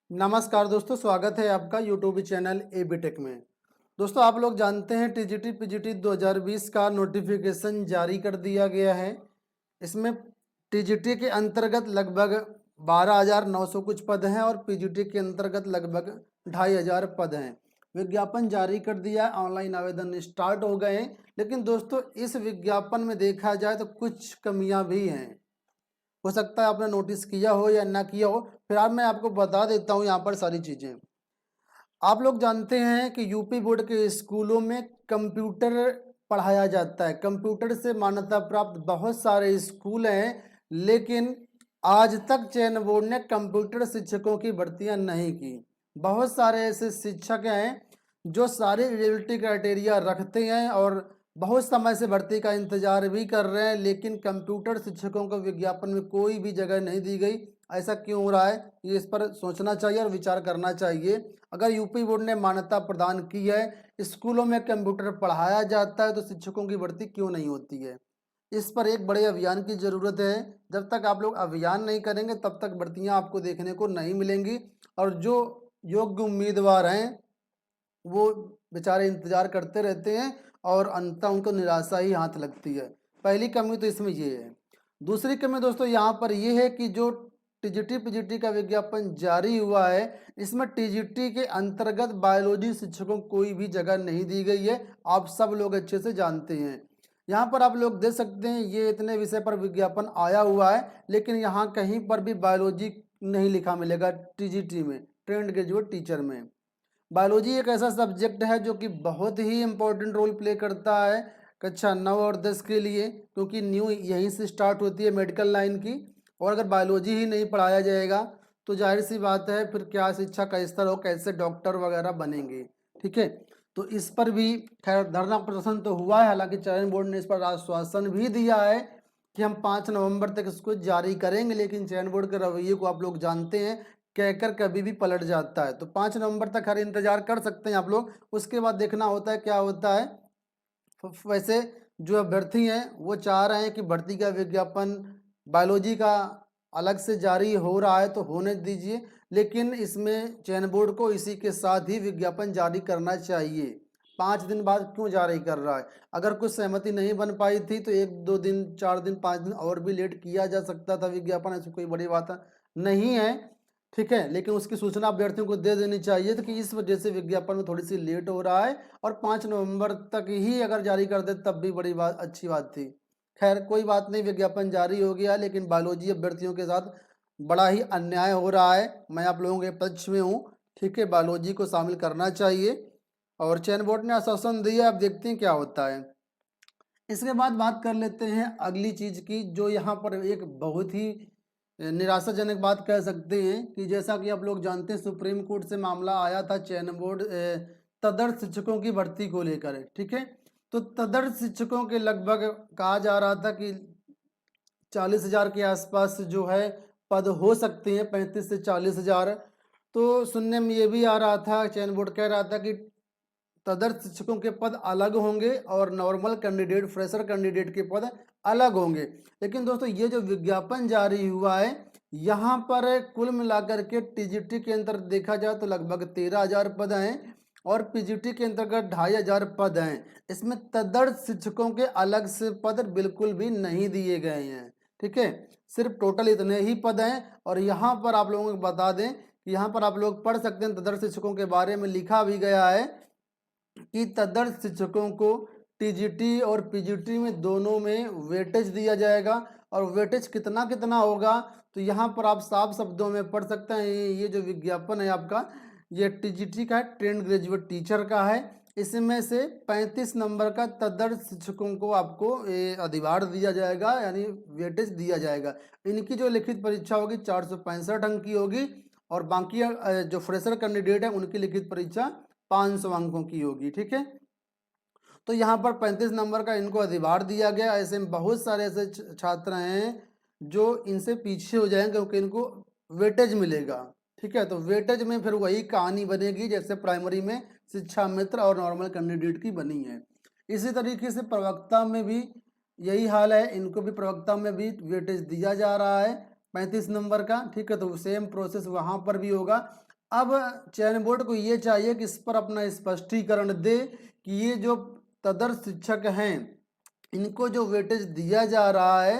नमस्कार दोस्तों, स्वागत है आपका यूट्यूब चैनल एबीटेक में। दोस्तों, आप लोग जानते हैं टीजीटी पीजीटी 2020 का नोटिफिकेशन जारी कर दिया गया है। इसमें टीजीटी के अंतर्गत लगभग 12,900 कुछ पद हैं और पीजीटी के अंतर्गत लगभग 2,500 पद हैं। विज्ञापन जारी कर दिया, ऑनलाइन आवेदन स्टार्ट हो गए हैं। लेकिन दोस्तों, इस विज्ञापन में देखा जाए तो कुछ कमियां भी हैं। हो सकता है आपने नोटिस किया हो या ना किया हो, फिर मैं आपको बता देता हूँ यहाँ पर सारी चीज़ें। आप लोग जानते हैं कि यूपी बोर्ड के स्कूलों में कंप्यूटर पढ़ाया जाता है। कंप्यूटर से मान्यता प्राप्त बहुत सारे स्कूल हैं, लेकिन आज तक चयन बोर्ड ने कंप्यूटर शिक्षकों की भर्तियां नहीं की। बहुत सारे ऐसे शिक्षक हैं जो सारे एलिजिबिलिटी क्राइटेरिया रखते हैं और बहुत समय से भर्ती का इंतजार भी कर रहे हैं, लेकिन कंप्यूटर शिक्षकों को विज्ञापन में कोई भी जगह नहीं दी गई। ऐसा क्यों हो रहा है, ये इस पर सोचना चाहिए और विचार करना चाहिए। अगर यूपी बोर्ड ने मान्यता प्रदान की है, स्कूलों में कंप्यूटर पढ़ाया जाता है, तो शिक्षकों की भर्ती क्यों नहीं होती है? इस पर एक बड़े अभियान की ज़रूरत है। जब तक आप लोग अभियान नहीं करेंगे तब तक भर्तियां आपको देखने को नहीं मिलेंगी और जो योग्य उम्मीदवार हैं वो बेचारे इंतजार करते रहते हैं और अंततः उनको निराशा ही हाथ लगती है। पहली कमी तो इसमें ये है। दूसरी कमी दोस्तों यहाँ पर ये है कि जो टीजीटी पीजीटी का विज्ञापन जारी हुआ है, इसमें टीजीटी के अंतर्गत बायोलॉजी शिक्षकों को कोई भी जगह नहीं दी गई है। आप सब लोग अच्छे से जानते हैं। यहाँ पर आप लोग देख सकते हैं, ये इतने विषय पर विज्ञापन आया हुआ है, लेकिन यहाँ कहीं पर भी बायोलॉजी नहीं लिखा मिलेगा। टीजीटी में, ट्रेंड ग्रेजुएट टीचर में, बायोलॉजी एक ऐसा सब्जेक्ट है जो कि बहुत ही इम्पोर्टेंट रोल प्ले करता है कक्षा 9 और 10 के लिए, क्योंकि न्यू यहीं से स्टार्ट होती है मेडिकल लाइन की। और अगर बायोलॉजी ही नहीं पढ़ाया जाएगा तो जाहिर सी बात है फिर क्या शिक्षा का स्तर हो, कैसे डॉक्टर वगैरह बनेंगे। ठीक है, तो इस पर भी खैर धरना प्रदर्शन तो हुआ है। हालांकि चयन बोर्ड ने इस पर आश्वासन भी दिया है कि हम 5 नवंबर तक इसको जारी करेंगे, लेकिन चयन बोर्ड के रवैये को आप लोग जानते हैं, कहकर कभी भी पलट जाता है। तो 5 नवंबर तक हर इंतजार कर सकते हैं आप लोग, उसके बाद देखना होता है क्या होता है। वैसे जो अभ्यर्थी हैं वो चाह रहे हैं कि भर्ती का विज्ञापन बायोलॉजी का अलग से जारी हो रहा है तो होने दीजिए, लेकिन इसमें चयन बोर्ड को इसी के साथ ही विज्ञापन जारी करना चाहिए। 5 दिन बाद क्यों जारी कर रहा है? अगर कुछ सहमति नहीं बन पाई थी तो 1-2 दिन, 4 दिन, 5 दिन और भी लेट किया जा सकता था विज्ञापन, ऐसी कोई बड़ी बात नहीं है। ठीक है, लेकिन उसकी सूचना अभ्यर्थियों को दे देनी चाहिए थी कि इस वजह से विज्ञापन में थोड़ी सी लेट हो रहा है, और 5 नवंबर तक ही अगर जारी कर दे तब भी बड़ी बात, अच्छी बात थी। खैर कोई बात नहीं, विज्ञापन जारी हो गया, लेकिन बायोलॉजी अभ्यर्थियों के साथ बड़ा ही अन्याय हो रहा है। मैं आप लोगों के पक्ष में हूँ। ठीक है, बायोलॉजी को शामिल करना चाहिए और चयन बोर्ड ने आश्वासन दिया, अब देखते हैं क्या होता है। इसके बाद बात कर लेते हैं अगली चीज की, जो यहाँ पर एक बहुत ही निराशाजनक बात कह सकते हैं कि जैसा कि आप लोग जानते हैं, सुप्रीम कोर्ट से मामला आया था चयन बोर्ड तदर्थ शिक्षकों की भर्ती को लेकर। ठीक है, तो तदर्थ शिक्षकों के लगभग कहा जा रहा था कि 40,000 के आसपास जो है पद हो सकते हैं, 35 से 40,000। तो सुनने में ये भी आ रहा था, चयन बोर्ड कह रहा था कि तदर्थ शिक्षकों के पद अलग होंगे और नॉर्मल कैंडिडेट, फ्रेशर कैंडिडेट के पद अलग होंगे। लेकिन दोस्तों, ये जो विज्ञापन जारी हुआ है, यहाँ पर कुल मिलाकर के टीजीटी के अंदर देखा जाए तो लगभग 13,000 पद हैं और पीजीटी के अंतर्गत 2,500 पद हैं। इसमें तदर्थ शिक्षकों के अलग से पद बिल्कुल भी नहीं दिए गए हैं। ठीक है, सिर्फ टोटल इतने ही पद हैं। और यहाँ पर आप लोगों को बता दें कि यहाँ पर आप लोग पढ़ सकते हैं, तदर्थ शिक्षकों के बारे में लिखा भी गया है कि तदर्थ शिक्षकों को टीजीटी और पीजीटी में दोनों में वेटेज दिया जाएगा। और वेटेज कितना कितना होगा, तो यहाँ पर आप साफ शब्दों में पढ़ सकते हैं। ये जो विज्ञापन है आपका, ये टीजीटी का है, ट्रेंड ग्रेजुएट टीचर का है। इसमें से 35 नंबर का तदर्थ शिक्षकों को आपको अधिभार दिया जाएगा, यानी वेटेज दिया जाएगा। इनकी जो लिखित परीक्षा होगी 465 अंक की होगी, और बाकी जो फ्रेशर कैंडिडेट है उनकी लिखित परीक्षा 500 अंकों की होगी। ठीक है, तो यहाँ पर 35 नंबर का इनको अधिभार दिया गया। ऐसे में बहुत सारे ऐसे छात्र हैं जो इनसे पीछे हो जाएंगे क्योंकि इनको वेटेज मिलेगा। ठीक है, तो वेटेज में फिर वही कहानी बनेगी जैसे प्राइमरी में शिक्षा मित्र और नॉर्मल कैंडिडेट की बनी है। इसी तरीके से प्रवक्ता में भी यही हाल है, इनको भी प्रवक्ता में भी वेटेज दिया जा रहा है 35 नंबर का। ठीक है, तो सेम प्रोसेस वहाँ पर भी होगा। अब चयन बोर्ड को ये चाहिए कि इस पर अपना स्पष्टीकरण दे कि ये जो तदर्थ शिक्षक हैं इनको जो वेटेज दिया जा रहा है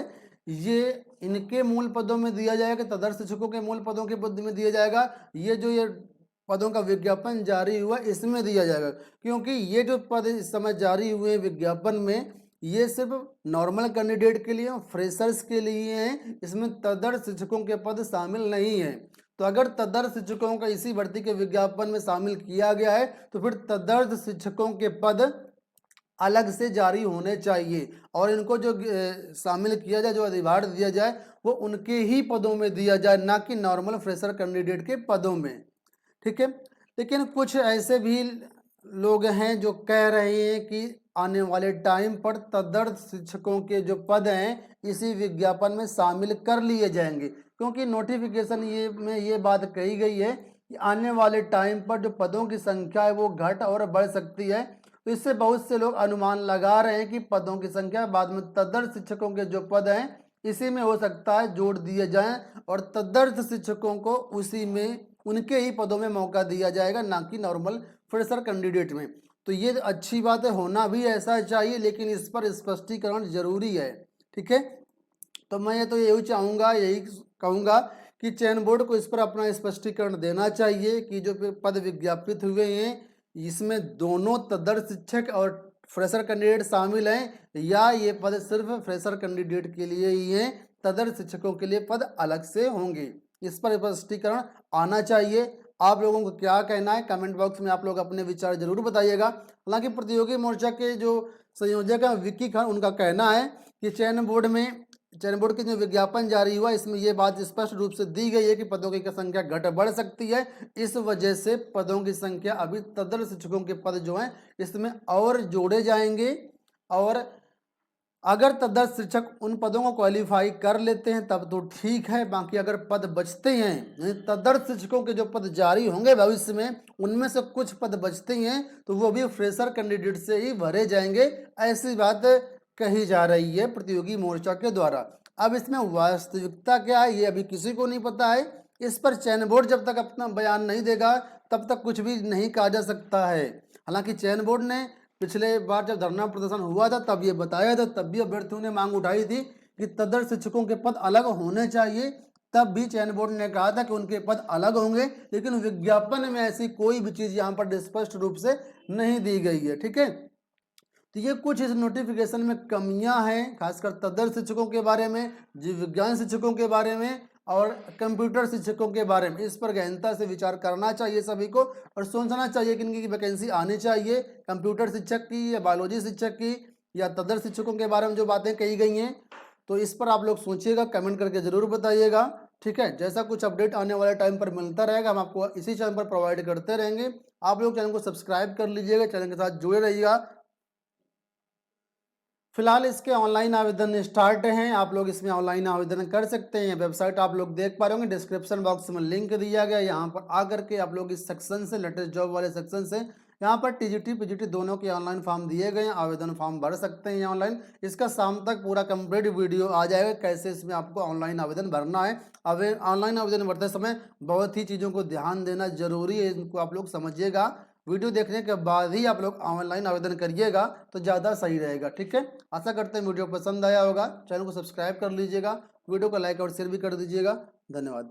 ये इनके मूल पदों में दिया जाएगा, तदर्थ शिक्षकों के मूल पदों के पद में दिया जाएगा, ये जो ये पदों का विज्ञापन जारी हुआ इसमें दिया जाएगा। क्योंकि ये जो पद इस समय जारी हुए विज्ञापन में ये सिर्फ नॉर्मल कैंडिडेट के लिए, फ्रेशर्स के लिए हैं, इसमें तदर्थ शिक्षकों के पद शामिल नहीं है। तो अगर तदर्थ शिक्षकों का इसी भर्ती के विज्ञापन में शामिल किया गया है तो फिर तदर्थ शिक्षकों के पद अलग से जारी होने चाहिए और इनको जो शामिल किया जाए, जो अधिभार दिया जाए वो उनके ही पदों में दिया जाए, ना कि नॉर्मल फ्रेशर कैंडिडेट के पदों में। ठीक है, लेकिन कुछ ऐसे भी लोग हैं जो कह रहे हैं कि आने वाले टाइम पर तदर्थ शिक्षकों के जो पद हैं इसी विज्ञापन में शामिल कर लिए जाएंगे, क्योंकि नोटिफिकेशन ये बात कही गई है कि आने वाले टाइम पर जो पदों की संख्या है वो घट और बढ़ सकती है। तो इससे बहुत से लोग अनुमान लगा रहे हैं कि पदों की संख्या बाद में तदर्थ शिक्षकों के जो पद हैं इसी में हो सकता है जोड़ दिए जाएं और तदर्थ शिक्षकों को उसी में उनके ही पदों में मौका दिया जाएगा, ना कि नॉर्मल फ्रेशर कैंडिडेट में। तो ये अच्छी बात है, होना भी ऐसा चाहिए, लेकिन इस पर स्पष्टीकरण जरूरी है। ठीक है, तो मैं तो यही चाहूँगा, यही कहूँगा कि चयन बोर्ड को इस पर अपना स्पष्टीकरण देना चाहिए कि जो पद विज्ञापित हुए हैं इसमें दोनों तदर्थ शिक्षक और फ्रेशर कैंडिडेट शामिल हैं या ये पद सिर्फ फ्रेशर कैंडिडेट के लिए ही हैं, तदर्थ शिक्षकों के लिए पद अलग से होंगे। इस पर स्पष्टीकरण आना चाहिए। आप लोगों को क्या कहना है कमेंट बॉक्स में आप लोग अपने विचार जरूर बताइएगा। हालांकि प्रतियोगी मोर्चा के जो संयोजक हैं विक्की खान, उनका कहना है कि चयन बोर्ड के जो विज्ञापन जारी हुआ इसमें यह बात स्पष्ट रूप से दी गई है कि पदों की संख्या घट बढ़ सकती है, इस वजह से पदों की संख्या अभी तदर्थ शिक्षकों के पद जो हैं इसमें और जोड़े जाएंगे। और अगर तदर्थ शिक्षक उन पदों को क्वालिफाई कर लेते हैं तब तो ठीक है, बाकी अगर पद बचते हैं, तदर्थ शिक्षकों के जो पद जारी होंगे भविष्य में उनमें से कुछ पद बचते हैं तो वो भी फ्रेशर कैंडिडेट से ही भरे जाएंगे, ऐसी बात कही जा रही है प्रतियोगी मोर्चा के द्वारा। अब इसमें वास्तविकता क्या है ये अभी किसी को नहीं पता है। इस पर चयन बोर्ड जब तक अपना बयान नहीं देगा तब तक कुछ भी नहीं कहा जा सकता है। हालांकि चयन बोर्ड ने पिछले बार जब धरना प्रदर्शन हुआ था तब ये बताया था, तब भी अभ्यर्थियों ने मांग उठाई थी कि तदर्थ शिक्षकों के पद अलग होने चाहिए, तब भी चयन बोर्ड ने कहा था कि उनके पद अलग होंगे, लेकिन विज्ञापन में ऐसी कोई भी चीज यहाँ पर स्पष्ट रूप से नहीं दी गई है। ठीक है, तो ये कुछ इस नोटिफिकेशन में कमियां हैं, खासकर तदर्थ शिक्षकों के बारे में, जीव विज्ञान शिक्षकों के बारे में और कंप्यूटर शिक्षकों के बारे में। इस पर गहनता से विचार करना चाहिए सभी को और सोचना चाहिए कि इनकी वैकेंसी आनी चाहिए, कंप्यूटर शिक्षक की या बायोलॉजी शिक्षक की या तदर्थ शिक्षकों के बारे में जो बातें कही गई हैं। तो इस पर आप लोग सोचिएगा, कमेंट करके ज़रूर बताइएगा। ठीक है, जैसा कुछ अपडेट आने वाले टाइम पर मिलता रहेगा हम आपको इसी चैनल पर प्रोवाइड करते रहेंगे। आप लोग चैनल को सब्सक्राइब कर लीजिएगा, चैनल के साथ जुड़े रहिएगा। फिलहाल इसके ऑनलाइन आवेदन स्टार्ट हैं, आप लोग इसमें ऑनलाइन आवेदन कर सकते हैं। वेबसाइट आप लोग देख पा रहे होंगे, डिस्क्रिप्शन बॉक्स में लिंक दिया गया, यहाँ पर आकर के आप लोग इस सेक्शन से, लेटेस्ट जॉब वाले सेक्शन से यहाँ पर टीजीटी पीजीटी दोनों के ऑनलाइन फॉर्म दिए गए हैं, आवेदन फॉर्म भर सकते हैं ऑनलाइन। इसका शाम तक पूरा कंप्लीट वीडियो आ जाएगा कैसे इसमें आपको ऑनलाइन आवेदन भरना है। अब ऑनलाइन आवेदन भरते समय बहुत ही चीज़ों को ध्यान देना जरूरी है, इनको आप लोग समझिएगा। वीडियो देखने के बाद ही आप लोग ऑनलाइन आवेदन करिएगा तो ज़्यादा सही रहेगा। ठीक है, आशा करते हैं वीडियो पसंद आया होगा, चैनल को सब्सक्राइब कर लीजिएगा, वीडियो को लाइक और शेयर भी कर दीजिएगा। धन्यवाद।